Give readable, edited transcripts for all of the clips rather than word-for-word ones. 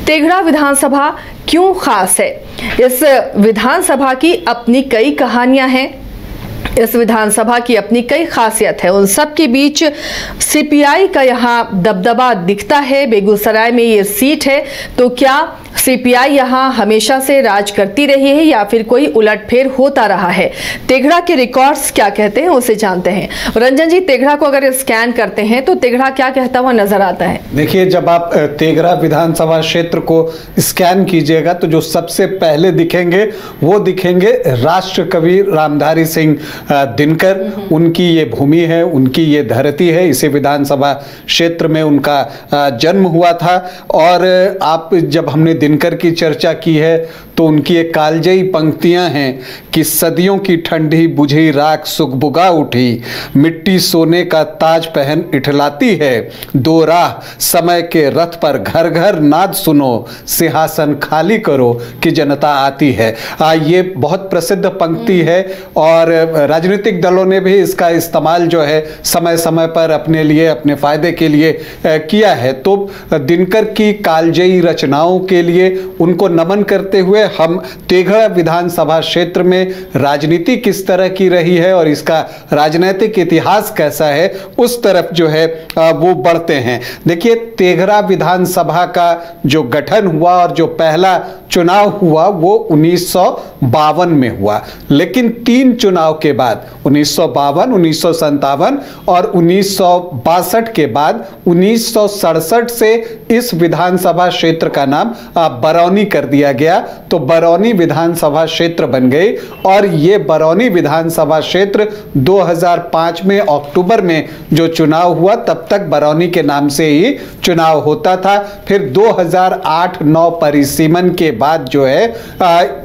तेघड़ा विधानसभा क्यों खास है? इस विधानसभा की अपनी कई कहानियां हैं, इस विधानसभा की अपनी कई खासियत है। उन सब के बीच सीपीआई का यहाँ दबदबा दिखता है। बेगूसराय में ये सीट है, तो क्या सीपीआई यहाँ हमेशा से राज करती रही है या फिर कोई उलटफेर होता रहा है? तेघड़ा के रिकॉर्ड्स क्या कहते हैं, उसे जानते हैं। रंजन जी, तेघड़ा को अगर स्कैन करते हैं तो तेघड़ा क्या कहता हुआ नजर आता है? देखिए, जब आप तेघड़ा विधानसभा क्षेत्र को स्कैन कीजिएगा तो जो सबसे पहले दिखेंगे वो दिखेंगे राष्ट्र कवि रामधारी सिंह दिनकर। उनकी ये भूमि है, उनकी ये धरती है। इसी विधानसभा क्षेत्र में उनका जन्म हुआ था। और आप जब हमने दिनकर की चर्चा की है तो उनकी एक कालजयी पंक्तियां हैं कि सदियों की ठंडी बुझी राख सुगबुगा उठी, मिट्टी सोने का ताज पहन इठलाती है, दो राह समय के रथ पर घर घर नाद सुनो, सिंहासन खाली करो कि जनता आती है। ये बहुत प्रसिद्ध पंक्ति है और राजनीतिक दलों ने भी इसका इस्तेमाल जो है समय समय पर अपने लिए, अपने फायदे के लिए किया है। तो दिनकर की कालजयी रचनाओं के लिए उनको नमन करते हुए हम तेघड़ा विधानसभा क्षेत्र में राजनीति किस तरह की रही है और इसका राजनीतिक इतिहास कैसा है उस तरफ जो है वो बढ़ते हैं। देखिए, तेघड़ा विधानसभा का जो गठन हुआ और जो पहला चुनाव हुआ वो 1952 में हुआ, लेकिन 3 चुनाव के बाद 1952, 1957 और 1962 के बाद 1967 से इस विधानसभा क्षेत्र का नाम बरौनी कर दिया गया। तो बरौनी विधानसभा क्षेत्र बन गई और ये बरौनी विधानसभा क्षेत्र 2005 में अक्टूबर में जो चुनाव हुआ तब तक बरौनी के नाम से ही चुनाव होता था। फिर 2008-9 परिसीमन के बाद जो है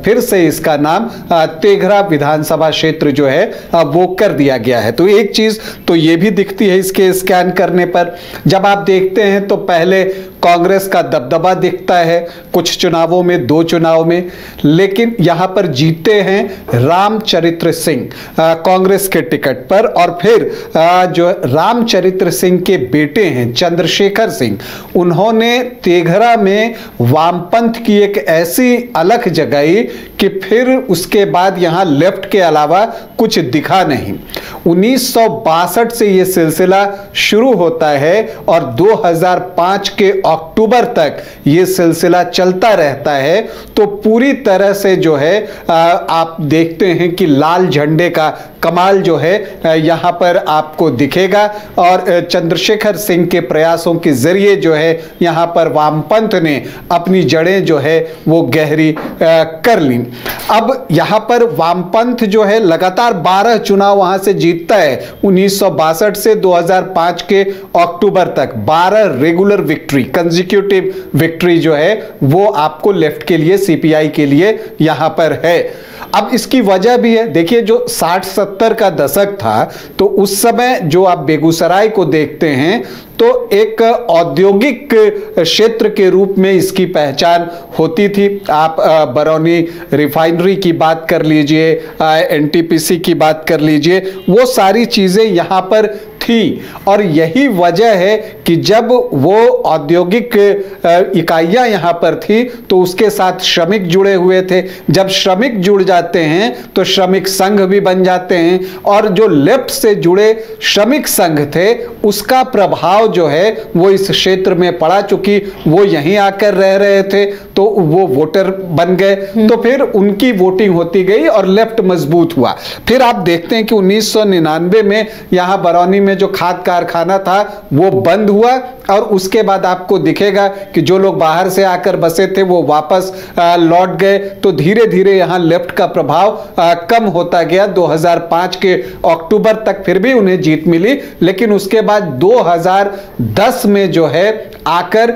फिर से इसका नाम तेघड़ा विधानसभा क्षेत्र जो है वो कर दिया गया है। तो एक चीज तो ये भी दिखती है इसके स्कैन करने पर। जब आप देखते हैं तो पहले कांग्रेस का दबदबा दिखता है कुछ चुनावों में, 2 चुनाव में, लेकिन यहां पर जीते हैं रामचरित्र सिंह कांग्रेस के टिकट पर। और फिर जो रामचरित्र सिंह के बेटे हैं चंद्रशेखर सिंह, उन्होंने तेघड़ा में वामपंथ की एक ऐसी अलख जगाई कि फिर उसके बाद यहां लेफ्ट के अलावा कुछ दिखा नहीं। 1962 से यह सिलसिला शुरू होता है और 2005 के अक्टूबर तक यह सिलसिला चलता रहता है। तो पूरी तरह से जो है आप देखते हैं कि लाल झंडे का कमाल जो है यहां पर आपको दिखेगा और चंद्रशेखर सिंह के प्रयासों के जरिए जो है यहां पर वामपंथ ने अपनी जड़ें जो है वो गहरी कर ली। अब यहां पर वामपंथ जो है लगातार 12 चुनाव वहां से जीतता है। 1962 से 2005 के अक्टूबर तक 12 रेगुलर विक्ट्री, कंसेक्यूटिव विक्ट्री जो है वो आपको लेफ्ट के लिए, सीपीआई के लिए यहां पर है। अब इसकी वजह भी है। देखिए, जो 60-70 का दशक था तो उस समय जो आप बेगूसराय को देखते हैं तो एक औद्योगिक क्षेत्र के रूप में इसकी पहचान होती थी। आप बरौनी रिफाइनरी की बात कर लीजिए, एनटीपीसी की बात कर लीजिए, वो सारी चीजें यहां पर थी। और यही वजह है कि जब वो औद्योगिक इकाइयां यहां पर थी तो उसके साथ श्रमिक जुड़े हुए थे। जब श्रमिक जुड़ जाते हैं तो श्रमिक संघ भी बन जाते हैं और जो लेफ्ट से जुड़े श्रमिक संघ थे उसका प्रभाव जो है वो इस क्षेत्र में पड़ा, चूंकि वो यहीं आकर रह रहे थे तो वो वोटर बन गए। तो फिर उनकी वोटिंग होती गई और लेफ्ट मजबूत हुआ। फिर आप देखते हैं कि 1999 में यहां बरौनी में जो खाद कारखाना था वो बंद हुआ और उसके बाद आपको दिखेगा कि जो लोग बाहर से आकर बसे थे वो वापस लौट गए। तो धीरे धीरे यहां लेफ्ट का प्रभाव कम होता गया। 2005 के अक्टूबर तक फिर भी उन्हें जीत मिली, लेकिन उसके बाद 2010 में जो है आकर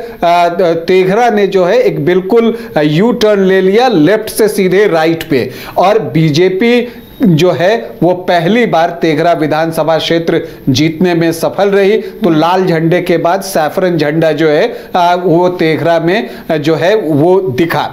तेघड़ा ने जो है एक बिल्कुल यू टर्न ले लिया लेफ्ट से सीधे राइट पे, और बीजेपी जो है वो पहली बार तेघड़ा विधानसभा क्षेत्र जीतने में सफल रही। तो लाल झंडे के बाद सैफरन झंडा जो है वो तेघड़ा में जो है वो दिखा।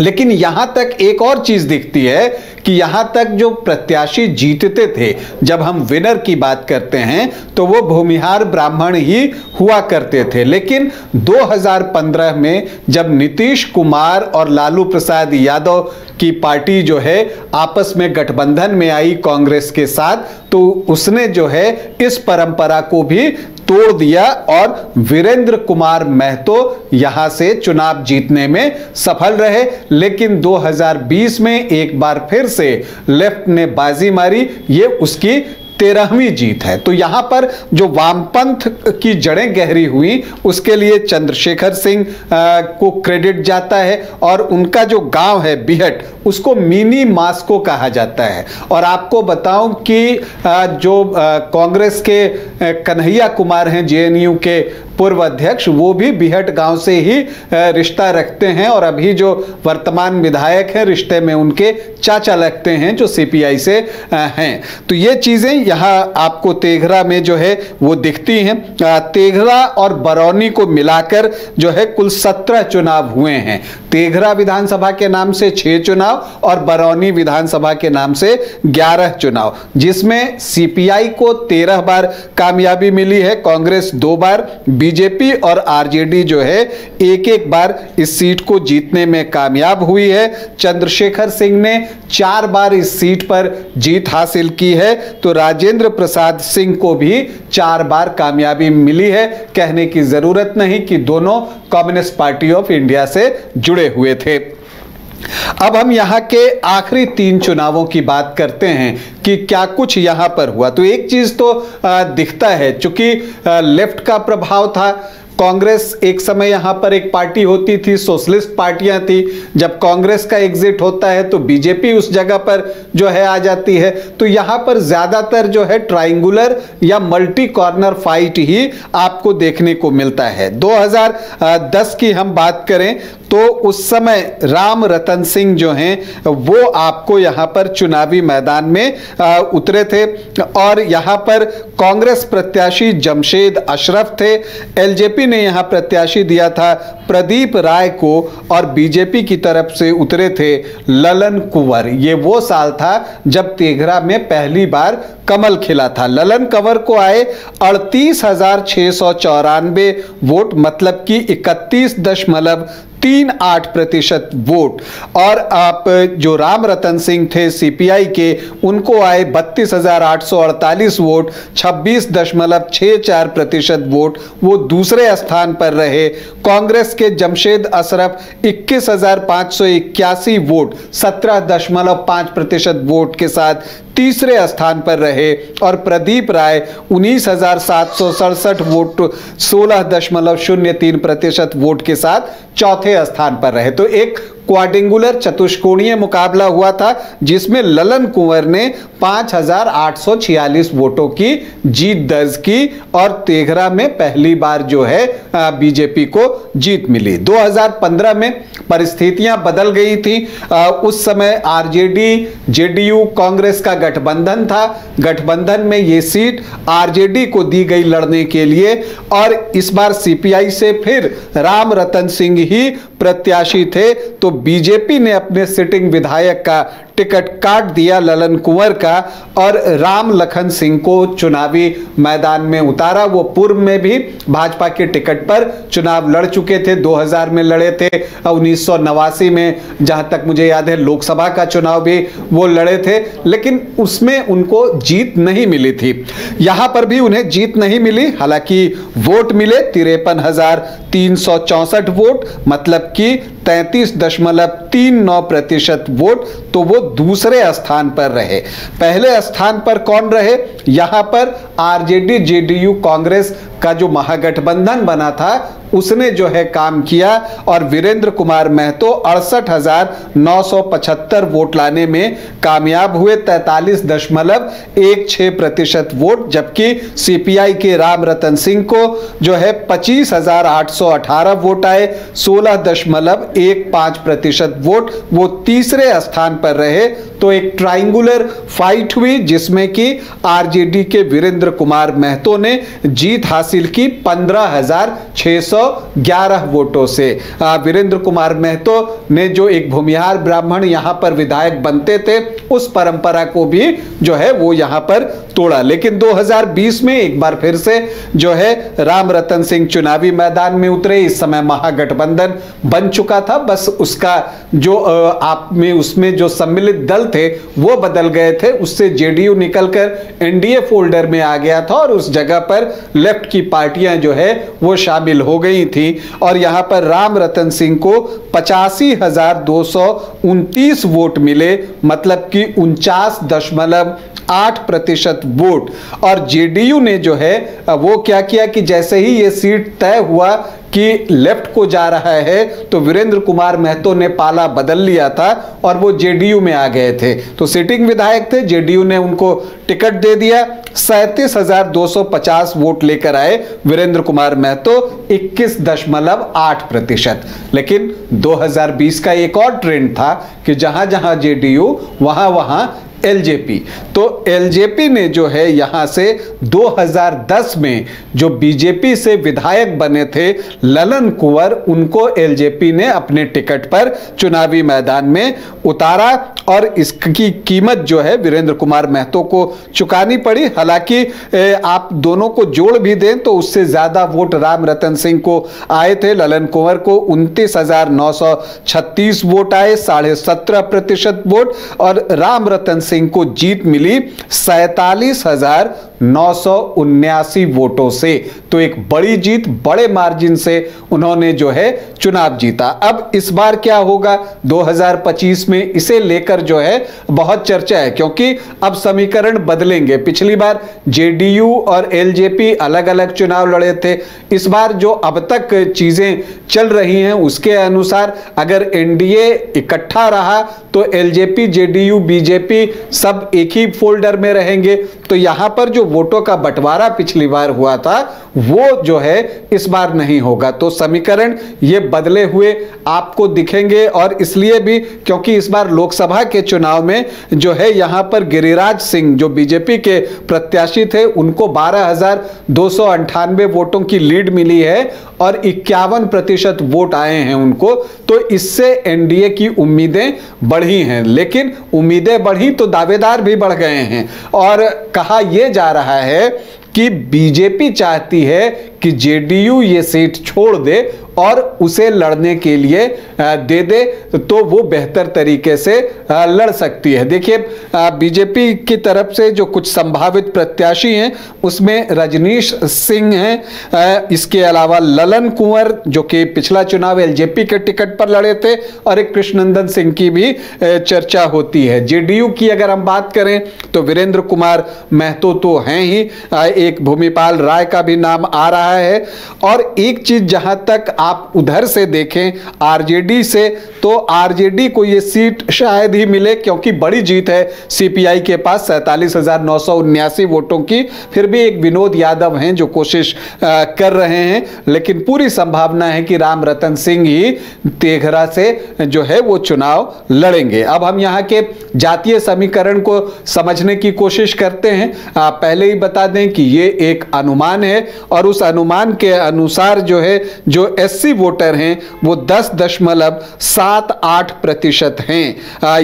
लेकिन यहां तक एक और चीज दिखती है कि यहां तक जो प्रत्याशी जीतते थे, जब हम विनर की बात करते हैं तो वो भूमिहार ब्राह्मण ही हुआ करते थे। लेकिन 2015 में जब नीतीश कुमार और लालू प्रसाद यादव की पार्टी जो है आपस में गठबंधन में आई कांग्रेस के साथ, तो उसने जो है इस परंपरा को भी तोड़ दिया और वीरेंद्र कुमार महतो यहां से चुनाव जीतने में सफल रहे। लेकिन 2020 में एक बार फिर से लेफ्ट ने बाजी मारी, ये उसकी 13वीं जीत है। तो यहां पर जो वामपंथ की जड़ें गहरी हुई उसके लिए चंद्रशेखर सिंह को क्रेडिट जाता है, और उनका जो गांव है बिहट, उसको मिनी मास्को कहा जाता है। और आपको बताऊं कि जो कांग्रेस के कन्हैया कुमार हैं, जेएनयू के पूर्व अध्यक्ष, वो भी बिहट गांव से ही रिश्ता रखते हैं, और अभी जो वर्तमान विधायक हैं रिश्ते में उनके चाचा लगते हैं जो सीपीआई से हैं। तो ये चीजें यहाँ आपको तेघरा में जो है वो दिखती हैं। तेघरा और बरौनी को मिलाकर जो है कुल 17 चुनाव हुए हैं। तेघरा विधानसभा के नाम से 6 चुनाव और बरौनी विधानसभा के नाम से 11 चुनाव, जिसमें सीपीआई को 13 बार कामयाबी मिली है, कांग्रेस 2 बार, बीजेपी और आरजेडी जो है एक एक बार इस सीट को जीतने में कामयाब हुई है। चंद्रशेखर सिंह ने 4 बार इस सीट पर जीत हासिल की है, तो राजेंद्र प्रसाद सिंह को भी 4 बार कामयाबी मिली है। कहने की जरूरत नहीं कि दोनों कम्युनिस्ट पार्टी ऑफ इंडिया से जुड़े हुए थे। अब हम यहां के आखिरी 3 चुनावों की बात करते हैं कि क्या कुछ यहां पर हुआ। तो एक चीज तो दिखता है, चूंकि लेफ्ट का प्रभाव था, कांग्रेस एक समय यहां पर एक पार्टी होती थी, सोशलिस्ट पार्टियां थी, जब कांग्रेस का एग्जिट होता है तो बीजेपी उस जगह पर जो है आ जाती है। तो यहां पर ज्यादातर जो है ट्रायंगुलर या मल्टी कॉर्नर फाइट ही आपको देखने को मिलता है। 2010 की हम बात करें तो उस समय राम रतन सिंह जो हैं वो आपको यहां पर चुनावी मैदान में उतरे थे, और यहां पर कांग्रेस प्रत्याशी जमशेद अशरफ थे, एलजेपी ने यहां प्रत्याशी दिया था प्रदीप राय को, और बीजेपी की तरफ से उतरे थे ललन कुंवर। ये वो साल था जब तेघरा में पहली बार कमल खिला था। ललन कंवर को आए 38,694 वोट, मतलब कि 31.38% वोट। और आप जो राम रतन सिंह थे सीपीआई के, उनको आए 32,848 वोट, 26.64% वोट, वो दूसरे स्थान पर रहे। कांग्रेस के जमशेद अशरफ 21,581 वोट, 17.5% वोट के साथ तीसरे स्थान पर रहे, और प्रदीप राय 19,767 वोट, 16.03% वोट के साथ चौथे स्थान पर रहे। तो एक क्वाड्रिंगुलर चतुष्कोणीय मुकाबला हुआ था जिसमें ललन कुंवर ने 5,846 वोटों की जीत दर्ज की, और तेघरा में पहली बार जो है बीजेपी को जीत मिली। 2015 में परिस्थितियां बदल गई थी। उस समय आरजेडी जेडीयू कांग्रेस का गठबंधन था। गठबंधन में ये सीट आरजेडी को दी गई लड़ने के लिए, और इस बार सीपीआई से फिर राम रतन सिंह ही प्रत्याशी थे। तो बीजेपी ने अपने सिटिंग विधायक का टिकट काट दिया ललन कुंवर का, और राम लखन सिंह को चुनावी मैदान में उतारा। वो पूर्व में भी भाजपा के टिकट पर चुनाव लड़ चुके थे, 2000 में लड़े थे, 1989 में जहां तक मुझे याद है लोकसभा का चुनाव भी वो लड़े थे, लेकिन उसमें उनको जीत नहीं मिली थी। यहां पर भी उन्हें जीत नहीं मिली, हालांकि वोट मिले 53,364 वोट, मतलब कि 33.39% वोट, तो वो दूसरे स्थान पर रहे। पहले स्थान पर कौन रहे? यहां पर आरजेडी जेडीयू कांग्रेस का जो महागठबंधन बना था उसने जो है काम किया, और वीरेंद्र कुमार महतो 68,975 वोट लाने में कामयाब हुए, 43.16% वोट, जबकि सीपीआई के राम रतन सिंह को जो है 25,818 वोट आए, 16.15% वोट, वो तीसरे स्थान पर रहे। तो एक ट्रायंगुलर फाइट हुई जिसमें कि आरजेडी के वीरेंद्र कुमार महतो ने जीत हासिल की 15,600 311 वोटों से। वीरेंद्र कुमार महतो ने जो एक भूमिहार ब्राह्मण यहां पर विधायक बनते थे, उस परंपरा को भी जो है वो यहां पर तोड़ा। लेकिन 2020 में एक बार फिर से जो है राम रतन सिंह चुनावी मैदान में उतरे। इस समय महागठबंधन बन चुका था, बस उसका जो आप में उसमें जो सम्मिलित दल थे वो बदल गए थे। उससे जेडीयू निकलकर एनडीए फोल्डर में आ गया था और उस जगह पर लेफ्ट की पार्टियां जो है वो शामिल हो गई थी। और यहां पर राम रतन सिंह को 85,229 वोट मिले, मतलब कि 49.8% वोट। और जेडीयू ने जो है वो क्या किया कि जैसे ही ये सीट तय हुआ कि लेफ्ट को जा रहा है, तो वीरेंद्र कुमार महतो ने पाला बदल लिया था और वो जेडीयू में आ गए थे। तो सिटिंग विधायक थे, जेडीयू ने उनको टिकट दे दिया। 37,250 वोट लेकर आए वीरेंद्र कुमार महतो, 21.8%। लेकिन 2020 का एक और ट्रेंड था कि जहां जहां जेडीयू वहां वहां एलजेपी। तो एलजेपी ने जो है यहां से 2010 में जो बीजेपी से विधायक बने थे ललन कुंवर, उनको एलजेपी ने अपने टिकट पर चुनावी मैदान में उतारा और इसकी कीमत जो है वीरेंद्र कुमार महतो को चुकानी पड़ी। हालांकि आप दोनों को जोड़ भी दें तो उससे ज्यादा वोट राम रतन सिंह को आए थे। ललन कुंवर को 29,936 वोट आए, 17.5% वोट, और राम रतन सिंह को जीत मिली 47,979 वोटों से। तो एक बड़ी जीत, बड़े मार्जिन से उन्होंने जो है चुनाव जीता। अब इस बार क्या होगा 2025 में, इसे लेकर जो है बहुत चर्चा है, क्योंकि अब समीकरण बदलेंगे। पिछली बार जेडीयू और एलजेपी अलग अलग चुनाव लड़े थे। इस बार जो अब तक चीजें चल रही हैं उसके अनुसार अगर एनडीए इकट्ठा रहा तो एलजेपी, जेडीयू, बीजेपी सब एक ही फोल्डर में रहेंगे। तो यहां पर जो वोटों का बंटवारा पिछली बार हुआ था वो जो है इस बार नहीं होगा। तो समीकरण ये बदले हुए आपको दिखेंगे, और इसलिए भी क्योंकि इस बार लोकसभा के चुनाव में जो है यहां पर गिरिराज सिंह जो बीजेपी के प्रत्याशी थे उनको 12,298 वोटों की लीड मिली है और 51% वोट आए हैं उनको। तो इससे एनडीए की उम्मीदें बढ़ी हैं, लेकिन उम्मीदें बढ़ी तो दावेदार भी बढ़ गए हैं। और कहा यह जा रहा है कि बीजेपी चाहती है कि जेडीयू ये सीट छोड़ दे और उसे लड़ने के लिए दे दे, तो वो बेहतर तरीके से लड़ सकती है। देखिए बीजेपी की तरफ से जो कुछ संभावित प्रत्याशी हैं उसमें रजनीश सिंह हैं, इसके अलावा ललन कुंवर जो कि पिछला चुनाव एलजेपी के टिकट पर लड़े थे, और एक कृष्णनंदन सिंह की भी चर्चा होती है। जेडीयू की अगर हम बात करें तो वीरेंद्र कुमार महतो तो हैं ही, एक भूमिपाल राय का भी नाम आ रहा है। और एक चीज जहां तक आप उधर से देखें आरजेडी से, तो आरजेडी को यह सीट शायद ही मिले, क्योंकि बड़ी जीत है सीपीआई के पास 47,979 वोटों की। फिर भी एक विनोद यादव हैं जो कोशिश कर रहे हैं, लेकिन पूरी संभावना है कि राम रतन सिंह ही तेघरा से जो है वो चुनाव लड़ेंगे। अब हम यहाँ के जातीय समीकरण को समझने की कोशिश करते हैं। पहले ही बता दें कि ये एक अनुमान है, और उस अनुमान के अनुसार जो है जो एससी वोटर हैं वो 10.78% हैं।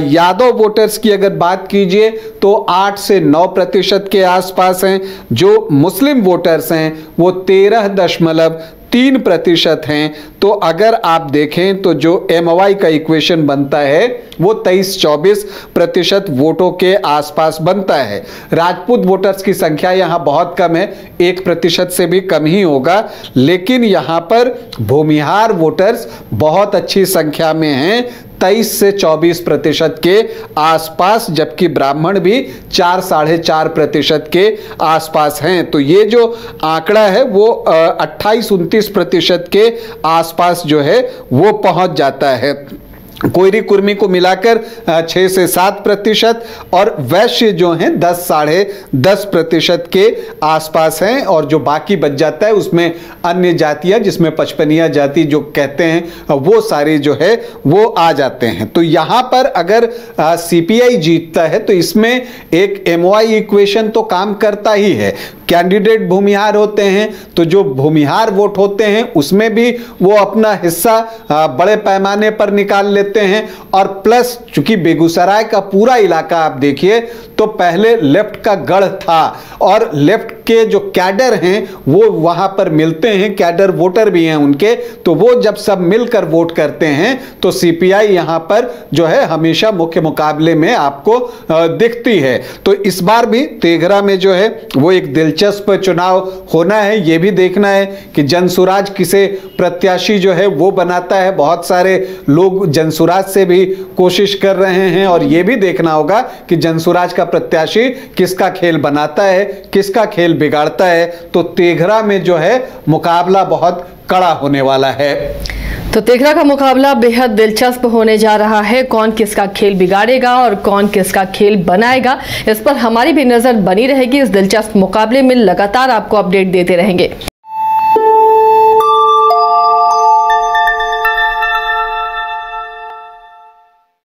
यादव वोटर्स की अगर बात कीजिए तो 8 से 9% के आसपास हैं। जो मुस्लिम वोटर्स हैं वो 13.3% हैं। तो अगर आप देखें तो जो एमवाई का इक्वेशन बनता है वो 23-24% वोटों के आसपास बनता है। राजपूत वोटर्स की संख्या यहां बहुत कम है, 1% से भी कम ही होगा, लेकिन यहां पर भूमिहार वोटर्स बहुत अच्छी संख्या में हैं, 23 से 24% के आसपास, जबकि ब्राह्मण भी 4-4.5% के आसपास हैं। तो ये जो आंकड़ा है वो 28-29% के आसपास जो है वो पहुंच जाता है। कोयरी कुर्मी को मिलाकर 6 से 7% और वैश्य जो हैं 10-10.5% के आसपास हैं, और जो बाकी बच जाता है उसमें अन्य जातियां, जिसमें पचपनिया जाति जो कहते हैं वो सारे जो है वो आ जाते हैं। तो यहां पर अगर सीपीआई जीतता है तो इसमें एक MOI इक्वेशन तो काम करता ही है। कैंडिडेट भूमिहार होते हैं तो जो भूमिहार वोट होते हैं उसमें भी वो अपना हिस्सा बड़े पैमाने पर निकाल लेते हैं, और प्लस चूंकि बेगूसराय का पूरा इलाका आप देखिए तो पहले लेफ्ट का गढ़ था, और लेफ्ट के जो कैडर हैं वो वहां पर मिलते हैं, कैडर वोटर भी हैं उनके, तो वो जब सब मिलकर वोट करते हैं तो सीपीआई यहां पर जो है हमेशा मुख्य मुकाबले में आपको दिखती है। तो इस बार भी तेघरा में जो है वो एक दिलचस्प चुनाव होना है। ये भी देखना है कि जनसुराज किसे प्रत्याशी जो है वो बनाता है। बहुत सारे लोग जनसुराज से भी कोशिश कर रहे हैं, और ये भी देखना होगा कि जनसुराज का प्रत्याशी किसका खेल बनाता है, किसका खेल बिगाड़ता है। तो तेघरा में जो है मुकाबला बहुत कड़ा होने वाला है। तो तेघरा का मुकाबला बेहद दिलचस्प होने जा रहा है। कौन किसका खेल बिगाड़ेगा और कौन किसका खेल बनाएगा, इस पर हमारी भी नजर बनी रहेगी। इस दिलचस्प मुकाबले में लगातार आपको अपडेट देते रहेंगे।